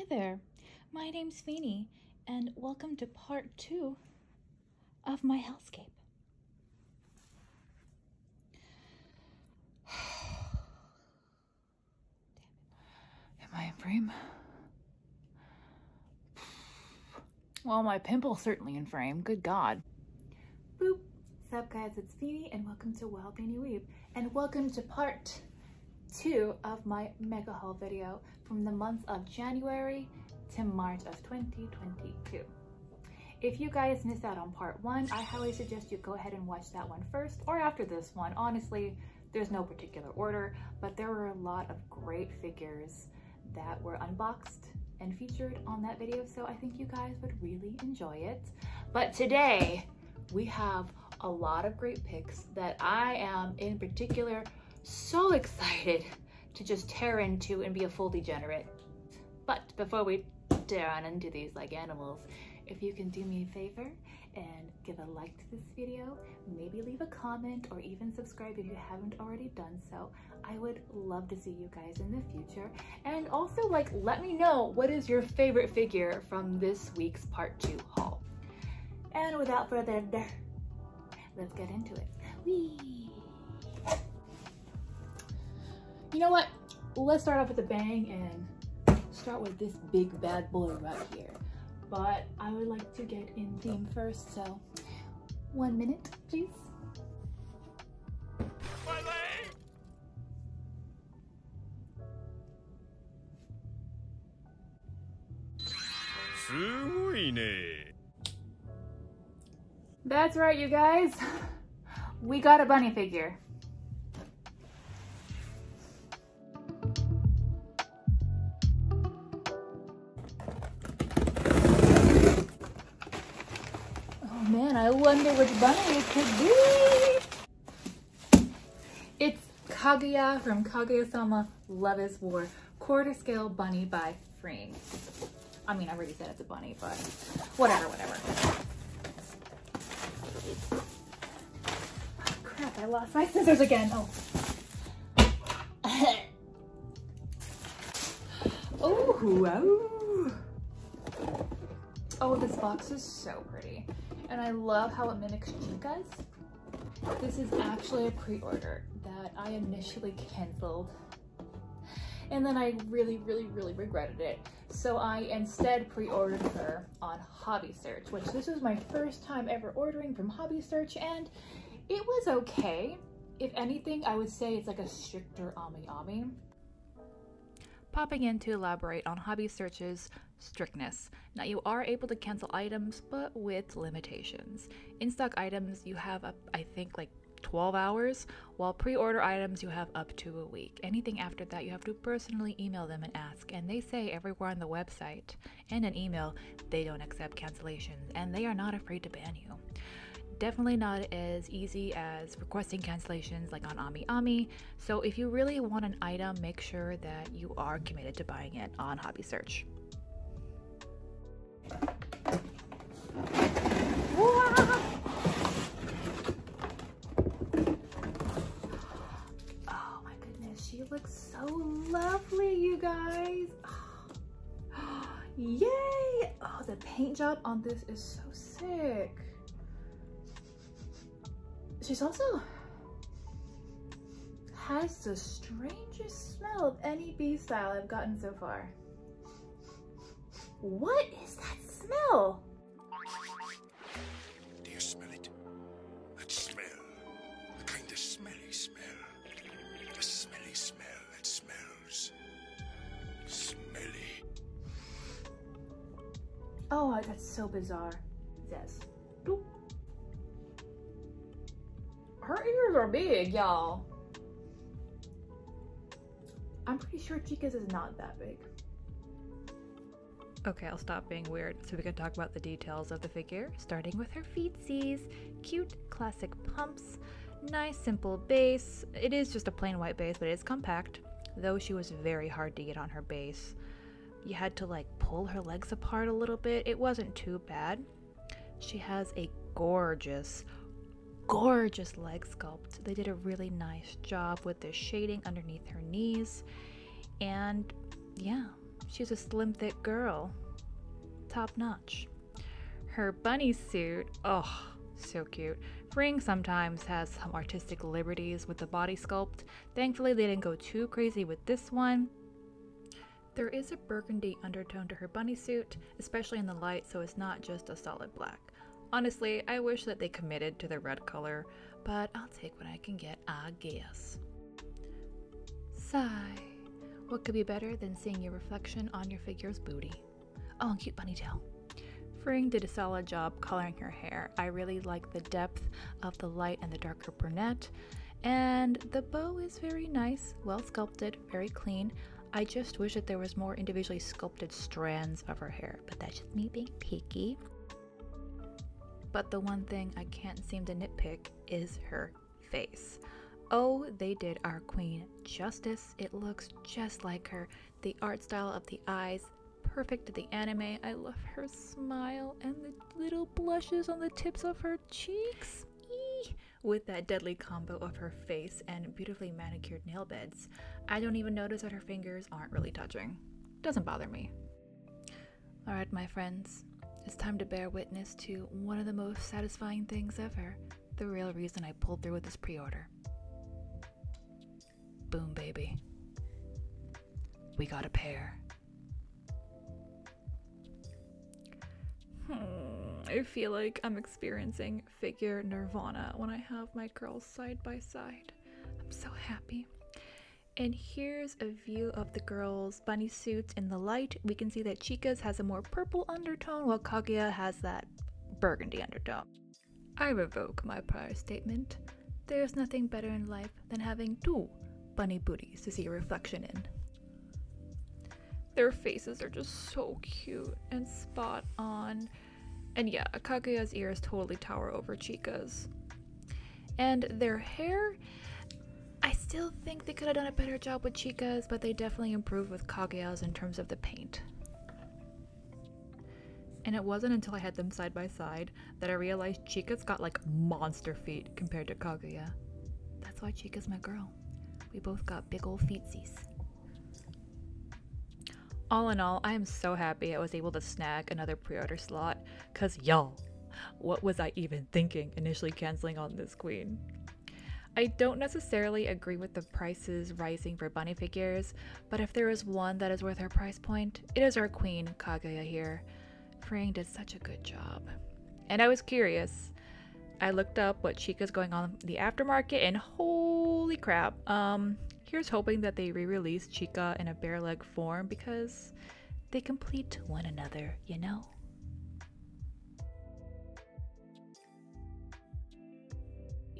there, my name's Wyldphinni, and welcome to part 2 of my hellscape. Am I in frame? Well, my pimple's certainly in frame, good God. Boop! Sup guys, it's Wyldphinni, and welcome to Wyldphinni Weeb, and welcome to part 2 of my mega haul video from the months of January to March of 2022. If you guys missed out on part 1, I highly suggest you go ahead and watch that one first or after this one. Honestly, there's no particular order, but there were a lot of great figures that were unboxed and featured on that video, so I think you guys would really enjoy it. But today we have a lot of great picks that I am in particular so excited to just tear into and be a full degenerate. But before we tear on into these like animals, if you can do me a favor and give a like to this video, maybe leave a comment or even subscribe if you haven't already done so, I would love to see you guys in the future. And also, like, let me know what is your favorite figure from this week's part 2 haul. And without further ado, let's get into it. Whee! You know what? Let's start off with a bang and start with this big bad boy right here. But I would like to get in theme first, so 1 minute, please. My leg! That's right, you guys. We got a bunny figure. Man, I wonder which bunny it could be. It's Kaguya from Kaguya-sama Love is War, quarter scale bunny by Frame. I mean, I already said it's a bunny, but whatever. Oh, crap, I lost my scissors again. Oh. Oh, this box is so pretty. And I love how it mimics chicas. This is actually a pre-order that I initially canceled. And then I really regretted it. So I instead pre-ordered her on Hobby Search, which this is my first time ever ordering from Hobby Search, and it was okay. If anything, I would say it's like a stricter Ami. Popping in to elaborate on Hobby Search's strictness. Now, you are able to cancel items, but with limitations. In-stock items you have up, I think, like 12 hours, while pre-order items you have up to a week. Anything after that you have to personally email them and ask, and they say everywhere on the website and an email they don't accept cancellations, and they are not afraid to ban you. Definitely not as easy as requesting cancellations like on Ami. So if you really want an item, make sure that you are committed to buying it on Hobby Search. Oh my goodness, she looks so lovely, you guys. Yay! Oh, the paint job on this is so sick. She's also has the strangest smell of any BSTYLE I've gotten so far. What is that smell? Do you smell it? That smell. The kind of smelly smell. The smelly smell that smells smelly. Oh, that's so bizarre. Yes. Boop. Her ears are big, y'all. I'm pretty sure Chica's is not that big. Okay, I'll stop being weird so we can talk about the details of the figure, starting with her feetsies. Cute, classic pumps. Nice, simple base. It is just a plain white base, but it is compact, though she was very hard to get on her base. You had to like pull her legs apart a little bit. It wasn't too bad. She has a gorgeous leg sculpt. They did a really nice job with the shading underneath her knees, and yeah, she's a slim, thick girl. Top notch. Her bunny suit, oh, so cute. Ring sometimes has some artistic liberties with the body sculpt. Thankfully, they didn't go too crazy with this one. There is a burgundy undertone to her bunny suit, especially in the light, so it's not just a solid black. Honestly, I wish that they committed to the red color, but I'll take what I can get, I guess. Sigh. What could be better than seeing your reflection on your figure's booty? Oh, and cute bunny tail. Fring did a solid job coloring her hair. I really like the depth of the light and the darker brunette. And the bow is very nice, well sculpted, very clean. I just wish that there was more individually sculpted strands of her hair, but that's just me being picky. But the one thing I can't seem to nitpick is her face. Oh, they did our queen justice. It looks just like her. The art style of the eyes, perfect to the anime. I love her smile and the little blushes on the tips of her cheeks. Eee! With that deadly combo of her face and beautifully manicured nail beds. I don't even notice that her fingers aren't really touching. Doesn't bother me. Alright, my friends. It's time to bear witness to one of the most satisfying things ever. The real reason I pulled through with this pre-order. Boom, baby. We got a pair. I feel like I'm experiencing figure nirvana when I have my girls side by side. I'm so happy. And here's a view of the girls' bunny suits in the light. We can see that Chika's has a more purple undertone while Kaguya has that burgundy undertone. I revoke my prior statement. There's nothing better in life than having two bunny booties to see a reflection in. Their faces are just so cute and spot on. And yeah, Kaguya's ears totally tower over Chika's. And their hair, I still think they could have done a better job with Chika's, but they definitely improved with Kaguya's in terms of the paint. And it wasn't until I had them side by side that I realized Chika's got like monster feet compared to Kaguya. That's why Chika's my girl. We both got big old feetsies. All in all, I am so happy I was able to snag another pre-order slot, cause y'all, what was I even thinking initially canceling on this queen? I don't necessarily agree with the prices rising for bunny figures, but if there is one that is worth her price point, it is our queen, Kaguya here. Fring did such a good job. And I was curious. I looked up what Chika's going on in the aftermarket and holy crap, here's hoping that they re-release Chika in a bare leg form because they complete one another, you know?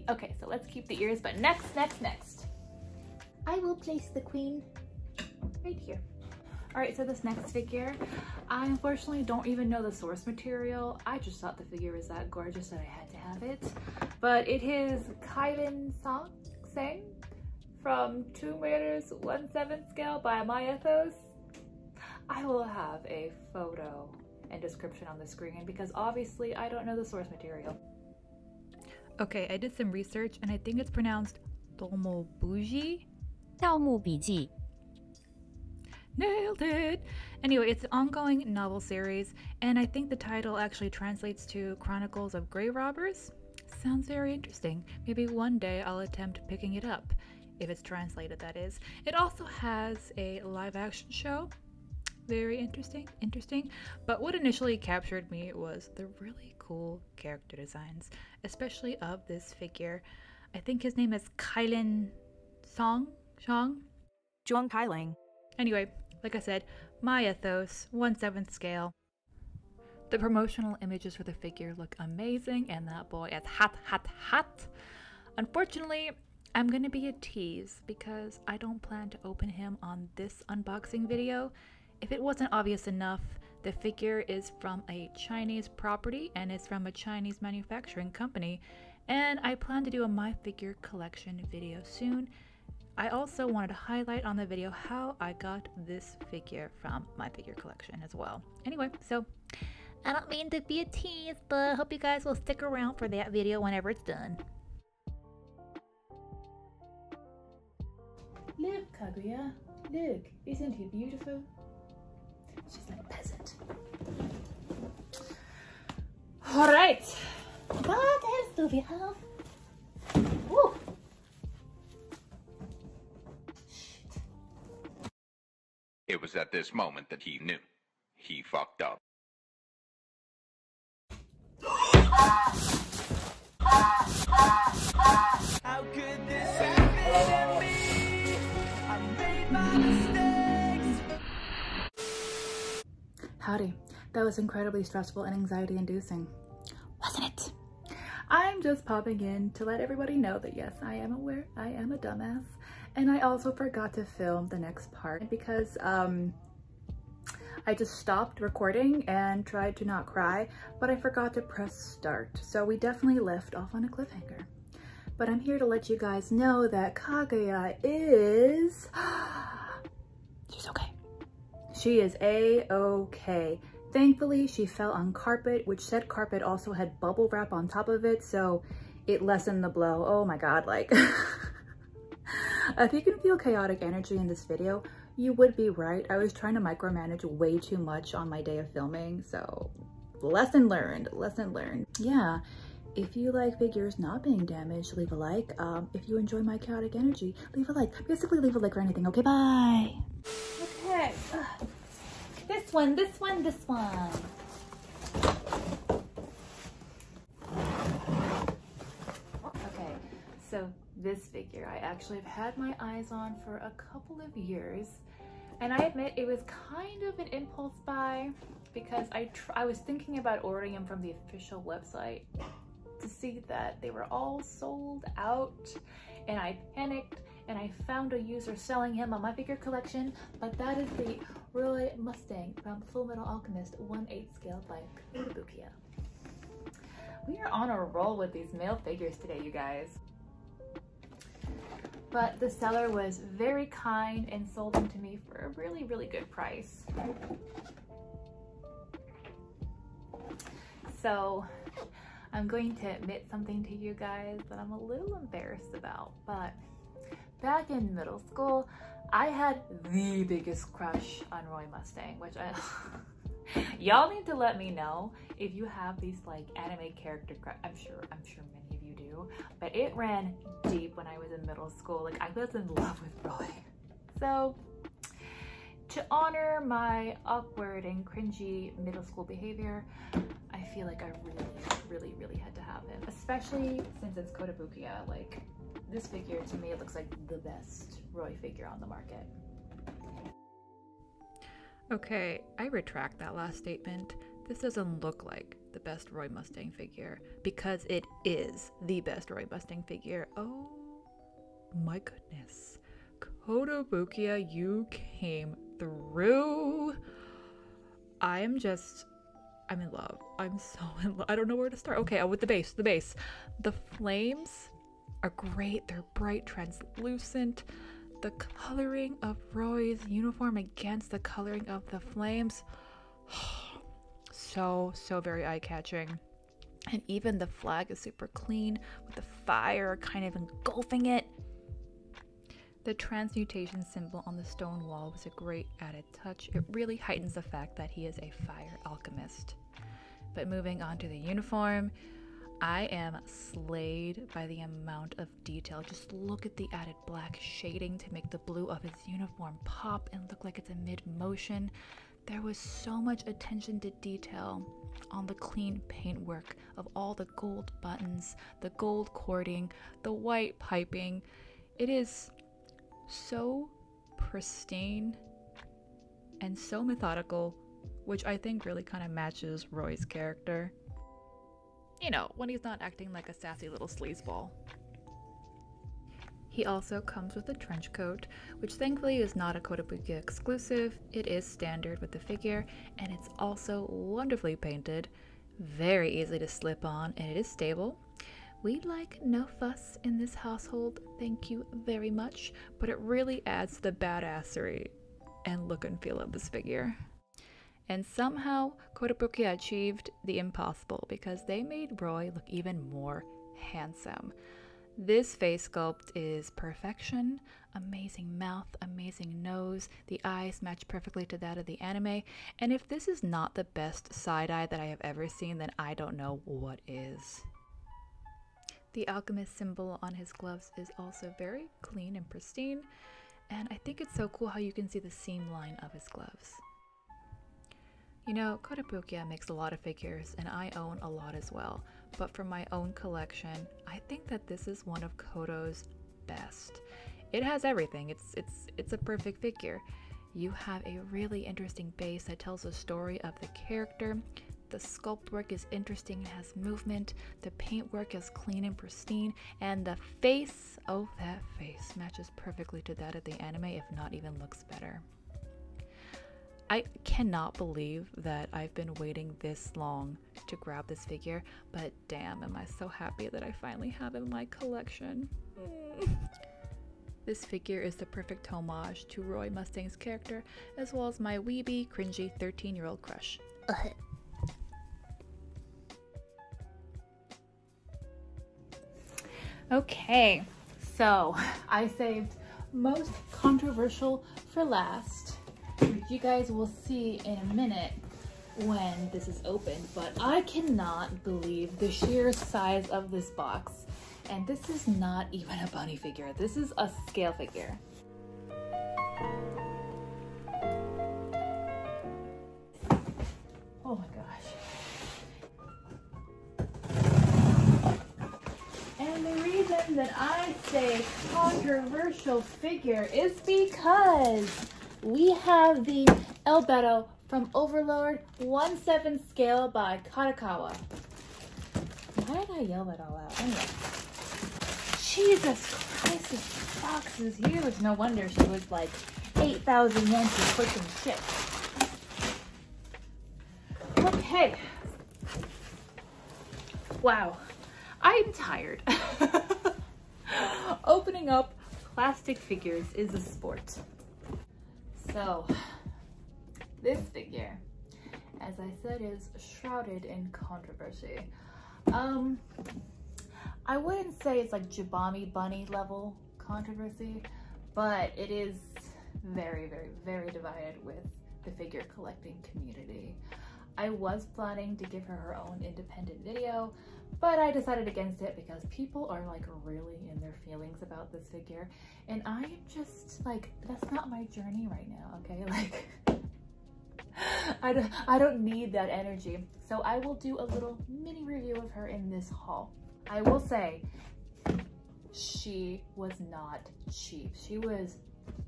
Okay, so let's keep the ears, but next. I will place the queen right here. All right, so this next figure, I unfortunately don't even know the source material. I just thought the figure was that gorgeous that I had to have it. But it is Kylin Zhang from 2 meters 1/7 scale by Myethos. I will have a photo and description on the screen because obviously I don't know the source material. Okay, I did some research and I think it's pronounced Daomu Biji. Daomu Biji. Nailed it! Anyway, it's an ongoing novel series, and I think the title actually translates to Chronicles of Grey Robbers. Sounds very interesting. Maybe one day I'll attempt picking it up, if it's translated, that is. It also has a live-action show. Very interesting. But what initially captured me was the really cool character designs, especially of this figure. I think his name is Kylin Zhang? Zhang Kylin. Anyway, like I said, Myethos, 1/7 scale. The promotional images for the figure look amazing, and that boy is hot. Unfortunately, I'm gonna be a tease because I don't plan to open him on this unboxing video. If it wasn't obvious enough, the figure is from a Chinese property and is from a Chinese manufacturing company, and I plan to do a My Figure collection video soon. I also wanted to highlight on the video how I got this figure from My Figure collection as well. Anyway, so I don't mean to be a tease, but I hope you guys will stick around for that video whenever it's done. Look, Kaguya. Look, isn't he beautiful? She's like peasant. All right. What else do we have? Woo. Shit. It was at this moment that he knew. He fucked up. How could this happen to me? I made my mistakes. Howdy. That was incredibly stressful and anxiety-inducing, wasn't it? I'm just popping in to let everybody know that yes, I am aware I am a dumbass, and I also forgot to film the next part because I just stopped recording and tried to not cry, but I forgot to press start. So we definitely left off on a cliffhanger. But I'm here to let you guys know that Kaguya is... she's okay. She is A-okay. Thankfully, she fell on carpet, which said carpet also had bubble wrap on top of it, so it lessened the blow. Oh my god, like... If you can feel chaotic energy in this video, you would be right. I was trying to micromanage way too much on my day of filming, so lesson learned, lesson learned. Yeah, if you like figures not being damaged, leave a like. If you enjoy my chaotic energy, leave a like. Basically, leave a like or anything. Okay, bye. Okay, this one, this one, this one. Okay, so this figure I actually have had my eyes on for a couple of years, and I admit it was kind of an impulse buy because I was thinking about ordering them from the official website to see that they were all sold out, and I panicked and I found a user selling him on my figure collection, but that is the Roy Mustang from Fullmetal Alchemist 1/8 scale by Kotobukiya. We are on a roll with these male figures today, you guys. But the seller was very kind and sold them to me for a really, really good price. So I'm going to admit something to you guys that I'm a little embarrassed about, but back in middle school, I had the biggest crush on Roy Mustang, which I... Y'all need to let me know if you have these like anime character I'm sure many of you do, but it ran deep when I was in middle school. Like, I was in love with Roy. So to honor my awkward and cringy middle school behavior, I feel like I really had to have him, especially since it's Kotobukiya. Like, this figure to me, it looks like the best Roy figure on the market. Okay, I retract that last statement. This doesn't look like the best Roy Mustang figure, because it is the best Roy Mustang figure. Oh my goodness. Kotobukiya, you came through. I'm in love. I'm so in love. I don't know where to start. Okay, with the base. The flames are great. They're bright, translucent. The coloring of Roy's uniform against the coloring of the flames, so very eye-catching. And even the flag is super clean with the fire kind of engulfing it. The transmutation symbol on the stone wall was a great added touch. It really heightens the fact that he is a fire alchemist. But moving on to the uniform, I am slayed by the amount of detail. Just look at the added black shading to make the blue of his uniform pop and look like it's in mid-motion. There was so much attention to detail on the clean paintwork of all the gold buttons, the gold cording, the white piping. It is so pristine and so methodical, which I think really kind of matches Roy's character. You know, when he's not acting like a sassy little sleazeball. He also comes with a trench coat, which thankfully is not a Kotobukiya exclusive. It is standard with the figure, and it's also wonderfully painted, very easy to slip on, and it is stable. We like no fuss in this household, thank you very much, but it really adds to the badassery and look and feel of this figure. And somehow, Kotobukiya achieved the impossible because they made Roy look even more handsome. This face sculpt is perfection, amazing mouth, amazing nose. The eyes match perfectly to that of the anime. And if this is not the best side-eye that I have ever seen, then I don't know what is. The Alchemist symbol on his gloves is also very clean and pristine. And I think it's so cool how you can see the seam line of his gloves. You know, Kotobukiya makes a lot of figures, and I own a lot as well. But for my own collection, I think that this is one of Koto's best. It has everything. It's a perfect figure. You have a really interesting base that tells a story of the character. The sculpt work is interesting and has movement. The paint work is clean and pristine. And the face, oh, that face matches perfectly to that of the anime, if not even looks better. I cannot believe that I've been waiting this long to grab this figure, but damn, am I so happy that I finally have it in my collection. This figure is the perfect homage to Roy Mustang's character, as well as my weeby, cringy 13-year-old crush. Okay, so I saved most controversial for last, which you guys will see in a minute when this is open, but I cannot believe the sheer size of this box. And this is not even a bunny figure. This is a scale figure. Oh my gosh. And the reason that I say controversial figure is because we have the Albedo from Overlord 1/7 scale by Kadokawa. Why did I yell that all out? Anyway. Jesus Christ, this box is huge. No wonder she was like 8,000 yen to pushing shit. Okay. Wow. I'm tired. Opening up plastic figures is a sport. So, this figure, as I said, is shrouded in controversy. I wouldn't say it's like Jabami Bunny level controversy, but it is very, very, very divided with the figure collecting community. I was planning to give her her own independent video, but I decided against it because people are like really in their feelings about this figure, and I am just like, that's not my journey right now, okay? Like, I don't need that energy. So I will do a little mini review of her in this haul. I will say, she was not cheap. She was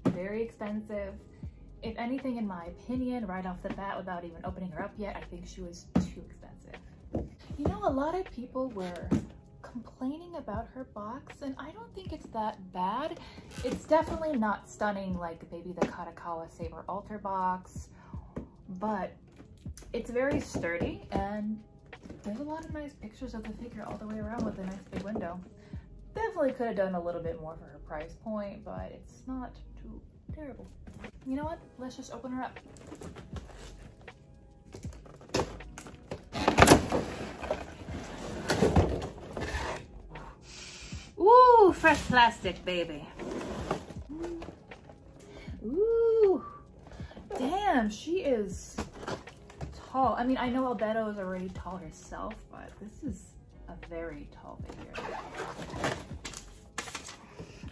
very expensive. If anything, in my opinion, right off the bat, without even opening her up yet, I think she was too expensive. You know, a lot of people were complaining about her box, and I don't think it's that bad. It's definitely not stunning like maybe the Kadokawa Saber Altar box, but it's very sturdy, and there's a lot of nice pictures of the figure all the way around with a nice big window. Definitely could have done a little bit more for her price point, but it's not too terrible. You know what? Let's just open her up. Ooh, fresh plastic, baby. Ooh, damn, she is tall. I mean, I know Albedo is already tall herself, but this is a very tall figure.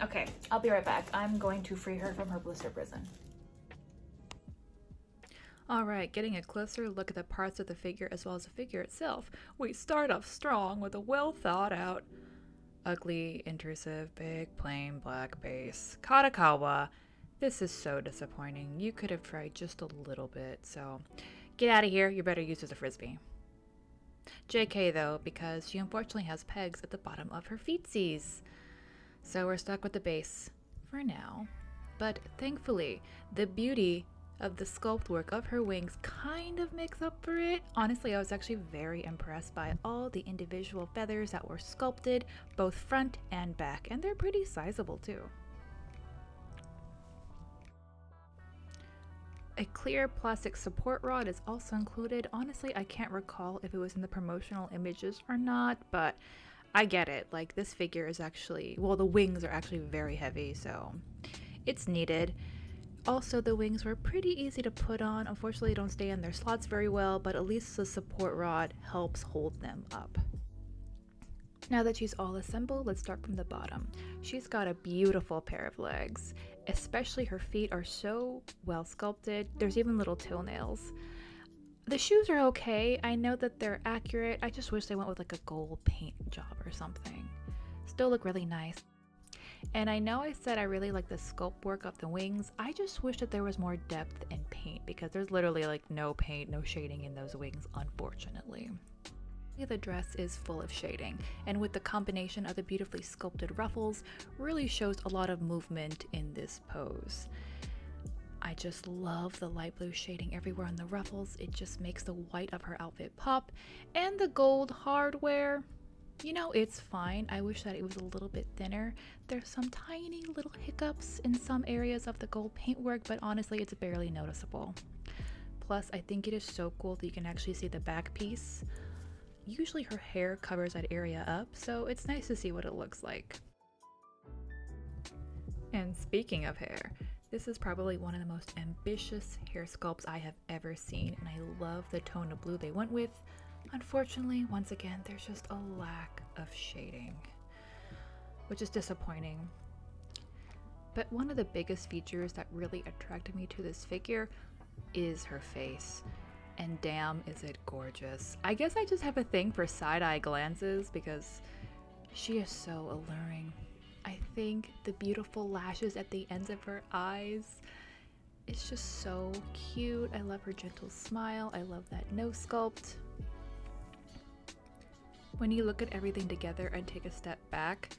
Okay, I'll be right back. I'm going to free her from her blister prison. Alright, getting a closer look at the parts of the figure as well as the figure itself. We start off strong with a well thought out, ugly, intrusive, big, plain, black base. Kadokawa. This is so disappointing. You could have tried just a little bit, so get out of here. You better use it as a frisbee. JK though, because she unfortunately has pegs at the bottom of her feetsies. So we're stuck with the base for now. But thankfully, the beauty of the sculpt work of her wings kind of makes up for it. Honestly, I was actually very impressed by all the individual feathers that were sculpted, both front and back, and they're pretty sizable too. A clear plastic support rod is also included. Honestly, I can't recall if it was in the promotional images or not, but I get it. Like, this figure is actually, well, the wings are actually very heavy, so it's needed. Also, the wings were pretty easy to put on. Unfortunately, they don't stay in their slots very well, but at least the support rod helps hold them up. Now that she's all assembled, let's start from the bottom. She's got a beautiful pair of legs. Especially her feet are so well sculpted. There's even little toenails. The shoes are okay. I know that they're accurate. I just wish they went with like a gold paint job or something. Still look really nice. And I know I said I really like the sculpt work of the wings. I just wish that there was more depth in paint because there's literally like no paint, no shading in those wings, unfortunately. The dress is full of shading, and with the combination of the beautifully sculpted ruffles, really shows a lot of movement in this pose. I just love the light blue shading everywhere on the ruffles. It just makes the white of her outfit pop, and the gold hardware, you know, it's fine. I wish that it was a little bit thinner. There's some tiny little hiccups in some areas of the gold paintwork, but honestly, it's barely noticeable. Plus, I think it is so cool that you can actually see the back piece. Usually her hair covers that area up, so it's nice to see what it looks like. And speaking of hair, this is probably one of the most ambitious hair sculpts I have ever seen, and I love the tone of blue they went with. Unfortunately, once again, there's just a lack of shading, which is disappointing. But one of the biggest features that really attracted me to this figure is her face. And damn, is it gorgeous. I guess I just have a thing for side-eye glances because she is so alluring. I think the beautiful lashes at the ends of her eyes, it's just so cute. I love her gentle smile. I love that nose sculpt. When you look at everything together and take a step back,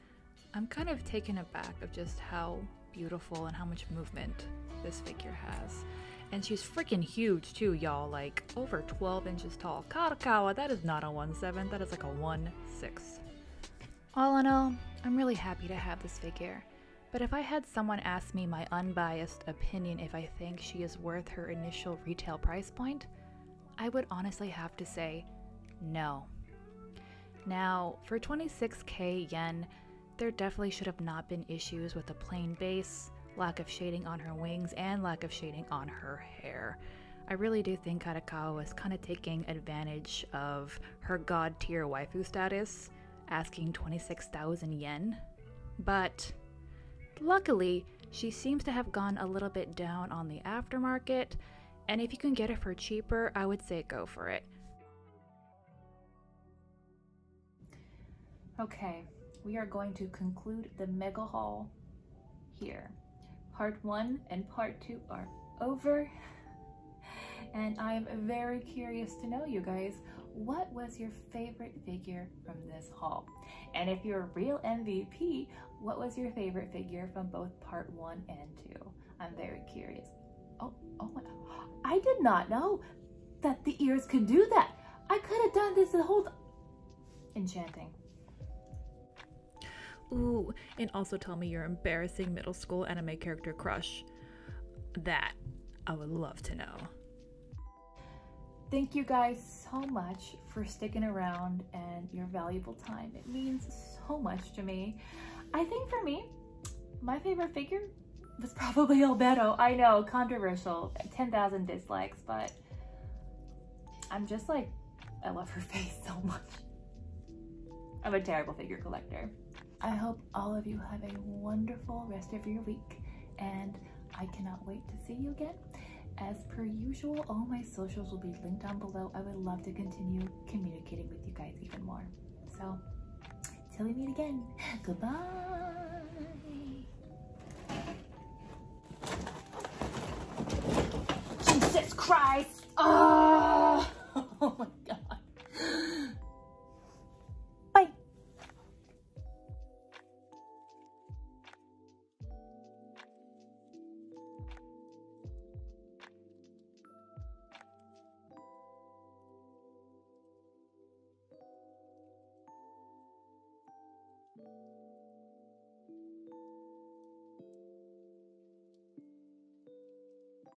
I'm kind of taken aback of just how beautiful and how much movement this figure has. And she's freaking huge too, y'all, like over 12 inches tall. Kadokawa, that is not a 1/7, that is like a 1/6. All in all, I'm really happy to have this figure. But if I had someone ask me my unbiased opinion if I think she is worth her initial retail price point, I would honestly have to say no. Now, for 26k yen, there definitely should have not been issues with the plain base, lack of shading on her wings, and lack of shading on her hair. I really do think Kadokawa was kind of taking advantage of her god tier waifu status, asking 26,000 yen. But luckily, she seems to have gone a little bit down on the aftermarket, and if you can get it for cheaper, I would say go for it. Okay, we are going to conclude the mega haul here. Part 1 and Part 2 are over, and I am very curious to know, you guys, what was your favorite figure from this haul? And if you're a real MVP, what was your favorite figure from both Part 1 and 2? I'm very curious. Oh my, I did not know that the ears can do that. I could have done this the whole enchanting. Ooh, and also tell me your embarrassing middle school anime character crush. That I would love to know. Thank you guys so much for sticking around and your valuable time. It means so much to me. I think for me, my favorite figure was probably Albedo. I know, controversial, 10,000 dislikes, but I'm just like, I love her face so much. I'm a terrible figure collector. I hope all of you have a wonderful rest of your week, and I cannot wait to see you again. As per usual, all my socials will be linked down below. I would love to continue communicating with you guys even more. So, till we meet again, goodbye. Jesus Christ! Oh!